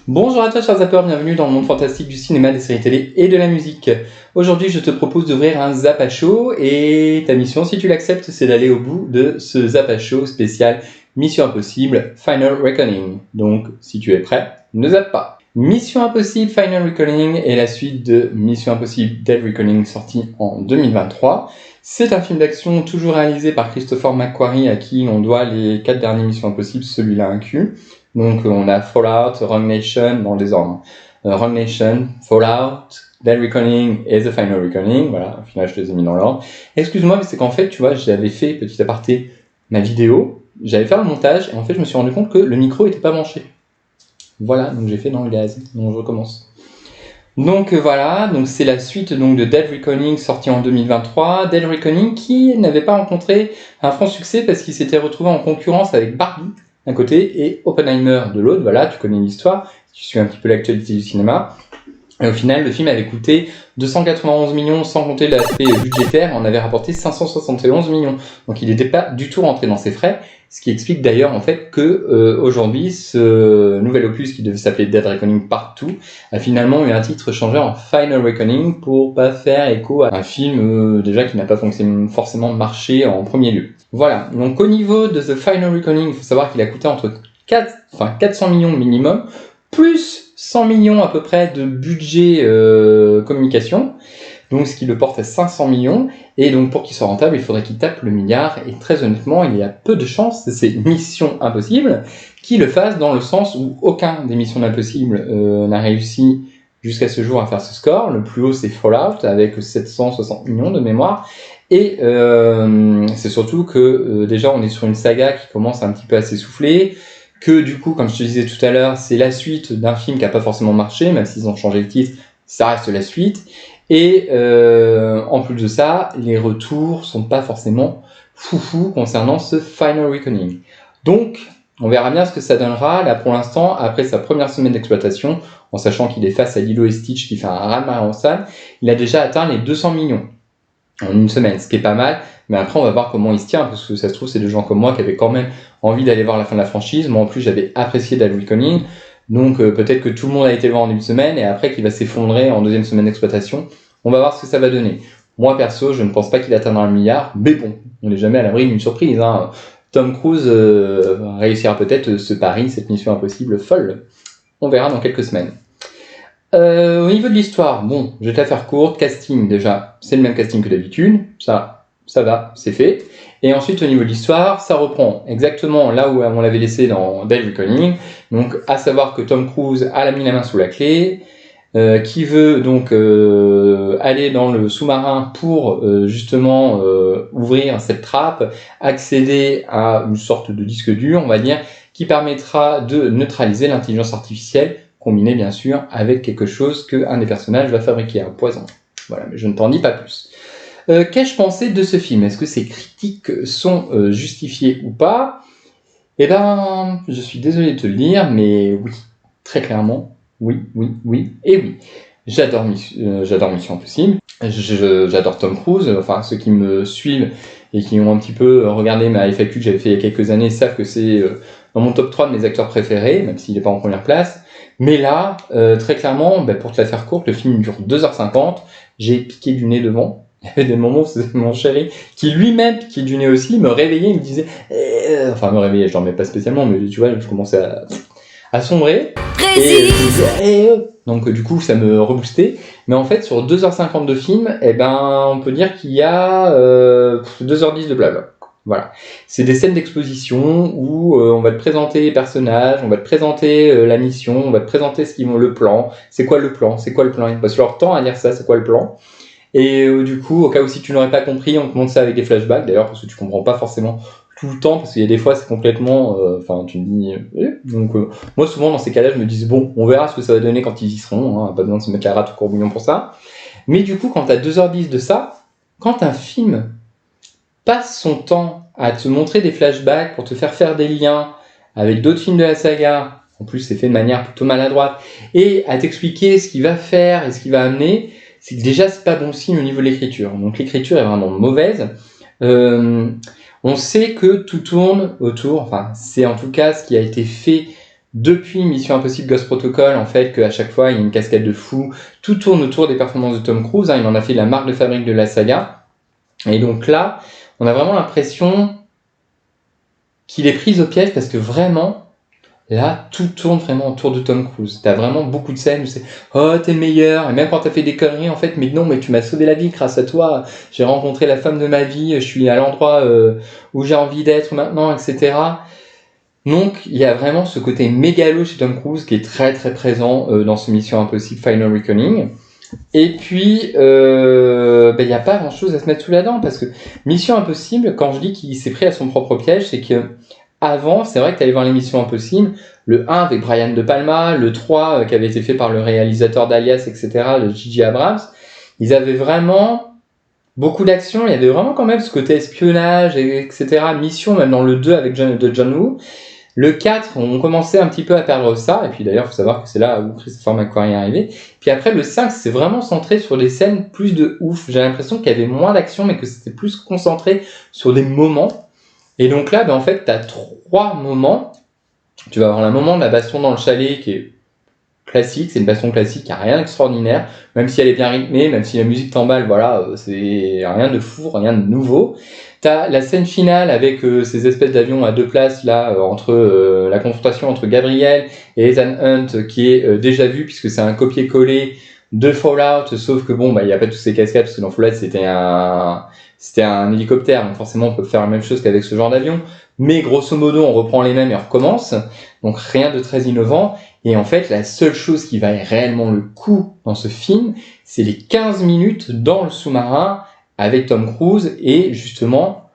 Bonjour à toi chers zappeurs, bienvenue dans le monde fantastique du cinéma, des séries télé et de la musique. Aujourd'hui je te propose d'ouvrir un Zappa Show et ta mission, si tu l'acceptes, c'est d'aller au bout de ce Zappa Show spécial Mission Impossible Final Reckoning. Donc si tu es prêt, ne zappe pas. Mission Impossible Final Reckoning est la suite de Mission Impossible Dead Reckoning sorti en 2023. C'est un film d'action toujours réalisé par Christopher McQuarrie à qui on doit les 4 dernières Missions Impossibles, celui-là inclus. Donc on a Fallout, Rogue Nation dans le désordre. Rogue Nation, Fallout, Dead Reckoning et The Final Reckoning. Voilà, au final je les ai mis dans l'ordre. Excuse-moi, mais c'est qu'en fait, tu vois, j'avais fait, petit aparté, ma vidéo, j'allais faire le montage et en fait je me suis rendu compte que le micro était pas branché. Voilà, donc j'ai fait dans le gaz. Donc je recommence. Donc voilà, donc c'est la suite donc de Dead Reckoning sorti en 2023. Dead Reckoning qui n'avait pas rencontré un franc succès parce qu'il s'était retrouvé en concurrence avec Barbie d'un côté et Oppenheimer de l'autre. Voilà, tu connais l'histoire, tu suis un petit peu l'actualité du cinéma. Et au final, le film avait coûté 291 millions sans compter l'aspect budgétaire, on avait rapporté 571 millions. Donc il n'était pas du tout rentré dans ses frais, ce qui explique d'ailleurs en fait que aujourd'hui ce nouvel opus qui devait s'appeler Dead Reckoning Part 2 a finalement eu un titre changé en Final Reckoning pour pas faire écho à un film déjà qui n'a pas forcément marché en premier lieu. Voilà, donc au niveau de The Final Reckoning, il faut savoir qu'il a coûté entre 400 millions minimum, plus 100 millions à peu près de budget communication, donc ce qui le porte à 500 millions, et donc pour qu'il soit rentable, il faudrait qu'il tape le milliard, et très honnêtement, il y a peu de chances, c'est Mission Impossible, qu'il le fasse dans le sens où aucun des Missions Impossibles n'a réussi jusqu'à ce jour à faire ce score. Le plus haut c'est Fallout avec 760 millions de mémoire, et c'est surtout que déjà on est sur une saga qui commence un petit peu à s'essouffler, que du coup, comme je te disais tout à l'heure, c'est la suite d'un film qui n'a pas forcément marché, même s'ils ont changé le titre, ça reste la suite. Et en plus de ça, les retours sont pas forcément foufou concernant ce Final Reckoning. Donc, on verra bien ce que ça donnera. Là, pour l'instant, après sa première semaine d'exploitation, en sachant qu'il est face à Lilo et Stitch qui fait un raz-de-marée en salle, il a déjà atteint les 200 millions en une semaine, ce qui est pas mal. Mais après, on va voir comment il se tient, parce que ça se trouve, c'est des gens comme moi qui avaient quand même envie d'aller voir la fin de la franchise. Moi, en plus, j'avais apprécié Dead Reckoning. Donc, peut-être que tout le monde a été le voir en une semaine, et après, qu'il va s'effondrer en deuxième semaine d'exploitation. On va voir ce que ça va donner. Moi, perso, je ne pense pas qu'il atteindra le milliard, mais bon, on n'est jamais à l'abri d'une surprise, hein. Tom Cruise réussira peut-être ce pari, cette mission impossible folle. On verra dans quelques semaines. Au niveau de l'histoire, bon, je vais te la faire courte. Casting, déjà, c'est le même casting que d'habitude. Ça va, c'est fait. Et ensuite, au niveau de l'histoire, ça reprend exactement là où on l'avait laissé dans Dead Reckoning. Donc, à savoir que Tom Cruise a mis la main sous la clé, qui veut donc aller dans le sous-marin pour justement ouvrir cette trappe, accéder à une sorte de disque dur, on va dire, qui permettra de neutraliser l'intelligence artificielle, combinée bien sûr avec quelque chose qu'un des personnages va fabriquer, un poison. Voilà, mais je ne t'en dis pas plus. Qu'ai-je pensé de ce film? Est-ce que ces critiques sont justifiées ou pas? Eh ben, je suis désolé de te le dire, mais oui, très clairement, oui, et oui. J'adore Mission Impossible, j'adore Tom Cruise, enfin ceux qui me suivent et qui ont un petit peu regardé ma FAQ que j'avais fait il y a quelques années savent que c'est dans mon top 3 de mes acteurs préférés, même s'il n'est pas en première place. Mais là, très clairement, pour te la faire courte, le film dure 2h50, j'ai piqué du nez devant. Il y avait des moments où c'était mon chéri qui lui-même piquait du nez aussi, me réveillait, il me disait enfin me réveillait, je dormais pas spécialement, mais tu vois, je commençais à sombrer. Donc du coup ça me reboostait. Mais en fait sur 2h50 de film, on peut dire qu'il y a 2h10 de blabla. Voilà. C'est des scènes d'exposition où on va te présenter les personnages, on va te présenter la mission, on va te présenter le plan. C'est quoi le plan? Ils passent leur temps à dire ça, c'est quoi le plan? Et du coup, au cas où si tu n'aurais pas compris, on te montre ça avec des flashbacks, d'ailleurs, parce que tu comprends pas forcément tout le temps, parce qu'il y a des fois, c'est complètement... tu me dis... Donc, moi, souvent, dans ces cas-là, je me dis, bon, on verra ce que ça va donner quand ils y seront, hein, pas besoin de se mettre la rate au courbouillon pour ça. Mais du coup, quand t'as 2h10 de ça, quand un film passe son temps à te montrer des flashbacks pour te faire des liens avec d'autres films de la saga, en plus, c'est fait de manière plutôt maladroite, et à t'expliquer ce qu'il va faire et ce qu'il va amener, c'est que déjà c'est pas bon signe au niveau de l'écriture. Donc l'écriture est vraiment mauvaise. On sait que tout tourne autour, enfin c'est en tout cas ce qui a été fait depuis Mission Impossible Ghost Protocol, en fait, qu'à chaque fois, il y a une cascade de fou. Tout tourne autour des performances de Tom Cruise. Hein, il en a fait la marque de fabrique de la saga. Et donc là, on a vraiment l'impression qu'il est pris au piège parce que vraiment, là, tout tourne vraiment autour de Tom Cruise. T'as vraiment beaucoup de scènes où c'est « Oh, t'es le meilleur !» Et même quand t'as fait des conneries, en fait, « Mais non, mais tu m'as sauvé la vie grâce à toi. J'ai rencontré la femme de ma vie. Je suis à l'endroit où j'ai envie d'être maintenant, etc. » Donc, il y a vraiment ce côté mégalo chez Tom Cruise qui est très très présent dans ce Mission Impossible Final Reckoning. Et puis, il n'y a pas grand-chose à se mettre sous la dent parce que Mission Impossible, quand je dis qu'il s'est pris à son propre piège, c'est que avant, c'est vrai que tu allais voir les Missions Impossibles, le 1 avec Brian De Palma, le 3 qui avait été fait par le réalisateur d'Alias, etc., de J.J. Abrams, ils avaient vraiment beaucoup d'action, il y avait vraiment quand même ce côté espionnage, etc., mission, même dans le 2 avec John Woo. Le 4, on commençait un petit peu à perdre ça, et puis d'ailleurs, il faut savoir que c'est là où Christopher McQuarrie est arrivé. Puis après, le 5, c'est vraiment centré sur des scènes plus de ouf. J'ai l'impression qu'il y avait moins d'action, mais que c'était plus concentré sur des moments. Et donc là, en fait, tu as 3 moments. Tu vas avoir le moment de la baston dans le chalet, qui est classique, c'est une baston classique, qui a rien d'extraordinaire, même si elle est bien rythmée, même si la musique t'emballe, voilà, c'est rien de fou, rien de nouveau. T'as la scène finale avec ces espèces d'avions à 2 places là entre la confrontation entre Gabriel et Ethan Hunt qui est déjà vu puisque c'est un copier-coller de Fallout, sauf que bon il y a pas tous ces cascades parce que dans Fallout c'était un hélicoptère, donc forcément on peut faire la même chose qu'avec ce genre d'avion, mais grosso modo on reprend les mêmes et on recommence, donc rien de très innovant. Et en fait, la seule chose qui vaille réellement le coup dans ce film, c'est les 15 minutes dans le sous-marin avec Tom Cruise, et justement,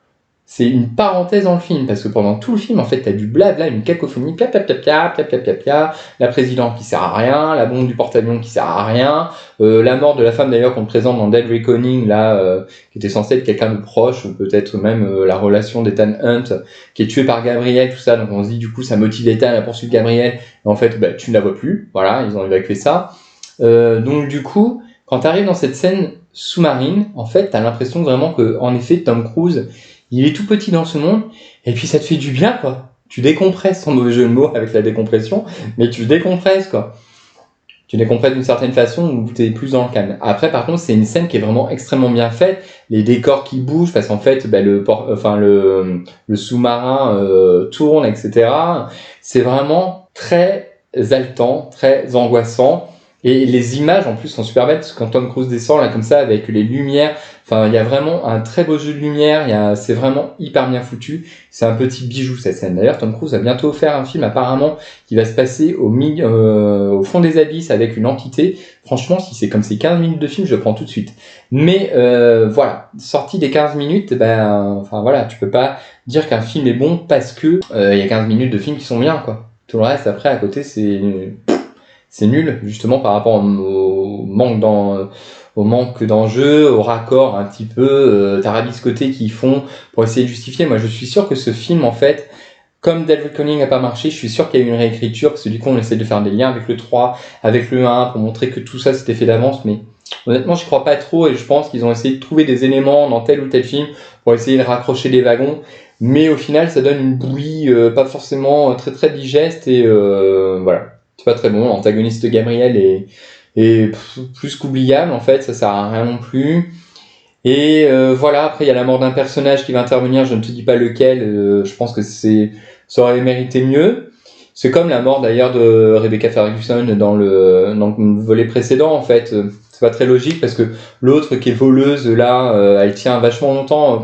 c'est une parenthèse dans le film, parce que pendant tout le film, en fait, t'as du blabla, une cacophonie, pia, pia, pia, pia, pia, pia, pia, pia, la présidente qui sert à rien, la bombe du porte-avions qui sert à rien, la mort de la femme d'ailleurs qu'on te présente dans Dead Reckoning, là, qui était censé être quelqu'un de proche, peut-être même la relation d'Ethan Hunt, qui est tué par Gabriel, tout ça, donc on se dit du coup ça motive Ethan à poursuivre Gabriel, et en fait tu ne la vois plus, voilà, ils ont évacué ça. Donc du coup, quand tu arrives dans cette scène sous-marine, en fait, t'as l'impression vraiment que, en effet, Tom Cruise, il est tout petit dans ce monde, et puis ça te fait du bien, quoi. Tu décompresses, sans mauvais jeu de mots avec la décompression, mais tu décompresses, quoi. Tu décompresses d'une certaine façon où t'es plus dans le calme. Après, par contre, c'est une scène qui est vraiment extrêmement bien faite, les décors qui bougent, parce qu'en fait, le sous-marin tourne, etc. C'est vraiment très haletant, très angoissant. Et les images en plus sont super belles parce que quand Tom Cruise descend là comme ça avec les lumières, enfin il y a vraiment un très beau jeu de lumière, c'est vraiment hyper bien foutu. C'est un petit bijou cette scène. D'ailleurs Tom Cruise a bientôt faire un film apparemment qui va se passer au fond des abysses avec une entité. Franchement si c'est comme ces 15 minutes de film je le prends tout de suite. Mais voilà, sorti des 15 minutes, enfin voilà, tu peux pas dire qu'un film est bon parce que il y a 15 minutes de film qui sont bien quoi. Tout le reste après à côté c'est nul, justement par rapport au manque d'enjeu, au raccord un petit peu tarabiscoté qu'ils font pour essayer de justifier. Moi, je suis sûr que ce film, en fait, comme Dead Reckoning n'a pas marché, je suis sûr qu'il y a eu une réécriture, parce que du coup, on essaie de faire des liens avec le 3, avec le 1, pour montrer que tout ça, c'était fait d'avance, mais honnêtement, je crois pas trop, et je pense qu'ils ont essayé de trouver des éléments dans tel ou tel film pour essayer de raccrocher les wagons, mais au final, ça donne une bouillie pas forcément très très digeste, et voilà. C'est pas très bon, l'antagoniste Gabriel est plus qu'oubliable en fait, ça sert à rien non plus. Et voilà, après il y a la mort d'un personnage qui va intervenir, je ne te dis pas lequel, je pense que ça aurait mérité mieux. C'est comme la mort d'ailleurs de Rebecca Ferguson dans le volet précédent en fait. C'est pas très logique parce que l'autre qui est voleuse là, elle tient vachement longtemps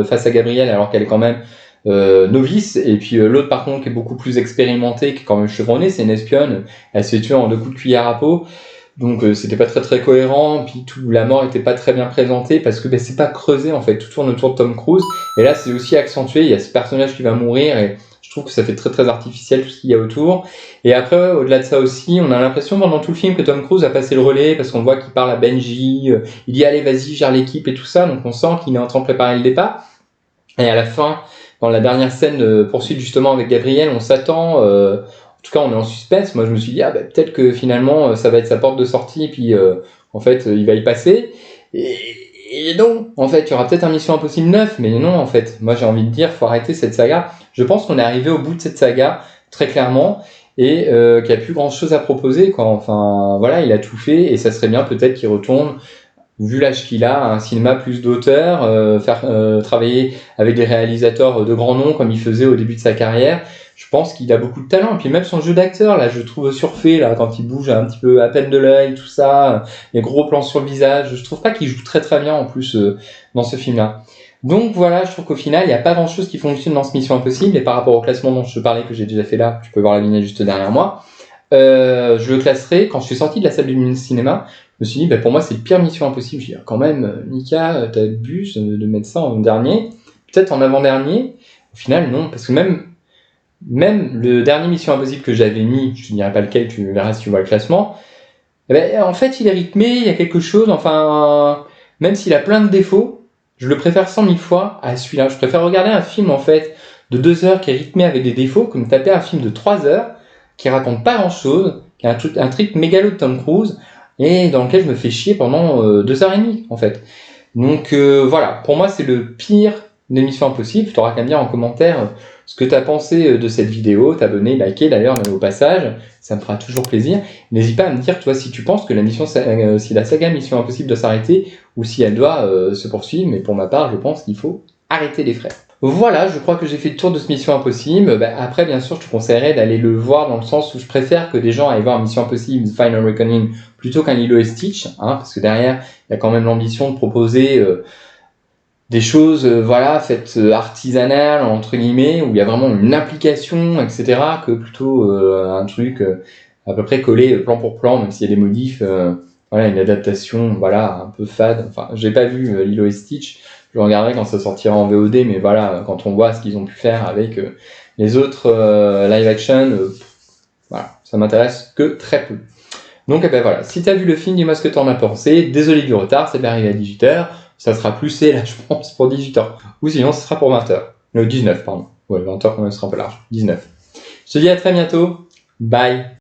face à Gabriel alors qu'elle est quand même novice, et puis l'autre par contre qui est beaucoup plus expérimentée, qui est quand même chevronnée, c'est une espionne, elle se fait tuer en 2 coups de cuillère à peau, donc c'était pas très très cohérent, puis la mort était pas très bien présentée parce que c'est pas creusé en fait, tout tourne autour de Tom Cruise, et là c'est aussi accentué, il y a ce personnage qui va mourir, et je trouve que ça fait très très artificiel tout ce qu'il y a autour. Et après au-delà de ça aussi, on a l'impression pendant tout le film que Tom Cruise a passé le relais, parce qu'on voit qu'il parle à Benji, il dit allez vas-y gère l'équipe et tout ça, donc on sent qu'il est en train de préparer le départ, et à la fin dans la dernière scène de poursuite justement avec Gabriel, on s'attend, en tout cas on est en suspense, moi je me suis dit peut-être que finalement ça va être sa porte de sortie, et puis en fait il va y passer, et non, en fait il y aura peut-être un Mission Impossible 9, mais non en fait, moi j'ai envie de dire faut arrêter cette saga, je pense qu'on est arrivé au bout de cette saga, très clairement, et qui a plus grand chose à proposer, quoi. Enfin, voilà, il a tout fait, et ça serait bien peut-être qu'il retourne, vu l'âge qu'il a, à un cinéma plus d'auteur, faire travailler avec des réalisateurs de grands noms, comme il faisait au début de sa carrière. Je pense qu'il a beaucoup de talent, et puis même son jeu d'acteur, là, je trouve surfait, là, quand il bouge un petit peu à peine de l'œil, tout ça, les gros plans sur le visage, je trouve pas qu'il joue très très bien, en plus, dans ce film-là. Donc voilà, je trouve qu'au final, il n'y a pas grand-chose qui fonctionne dans ce Mission Impossible, et par rapport au classement dont je te parlais, que j'ai déjà fait là, tu peux voir la vignette juste derrière moi, je le classerai, quand je suis sorti de la salle du cinéma, je me suis dit, pour moi, c'est le pire Mission Impossible. Je dis, quand même, Mika, t'as bu de mettre ça en dernier, peut-être en avant-dernier. Au final, non, parce que même le dernier Mission Impossible que j'avais mis, je te dirai pas lequel, tu verras si tu vois le classement, en fait, il est rythmé, il y a quelque chose, enfin, même s'il a plein de défauts, je le préfère 100 000 fois à celui-là. Je préfère regarder un film, en fait, de 2 heures qui est rythmé avec des défauts, que me taper un film de 3 heures qui raconte pas grand-chose, qui a un truc mégalo de Tom Cruise, et dans lequel je me fais chier pendant 2 heures et demie, en fait. Donc voilà, pour moi, c'est le pire des Missions Impossibles. Tu auras qu'à me dire en commentaire ce que tu as pensé de cette vidéo, t'abonner, liker d'ailleurs, même au passage, ça me fera toujours plaisir. N'hésite pas à me dire, toi, si tu penses que si la saga Mission Impossible doit s'arrêter, ou si elle doit se poursuivre, mais pour ma part, je pense qu'il faut arrêter les frais. Voilà, je crois que j'ai fait le tour de ce Mission Impossible. Après, bien sûr, je te conseillerais d'aller le voir dans le sens où je préfère que des gens aillent voir Mission Impossible Final Reckoning plutôt qu'un Lilo et Stitch, parce que derrière, il y a quand même l'ambition de proposer des choses, faites artisanales, entre guillemets, où il y a vraiment une application, etc., que plutôt un truc à peu près collé plan pour plan, même s'il y a des modifs, une adaptation, un peu fade. Enfin, j'ai pas vu Lilo et Stitch, je le regarderai quand ça sortira en VOD, mais voilà, quand on voit ce qu'ils ont pu faire avec les autres live action, ça m'intéresse que très peu. Donc voilà, si t'as vu le film, dis-moi ce que t'en as pensé. Désolé du retard, c'est arrivé à 18h. Ça sera plus C là, je pense, pour 18h. Ou sinon, ce sera pour 20h. 19, pardon. Ouais, 20h quand même, ce sera un peu large. 19. Je te dis à très bientôt. Bye.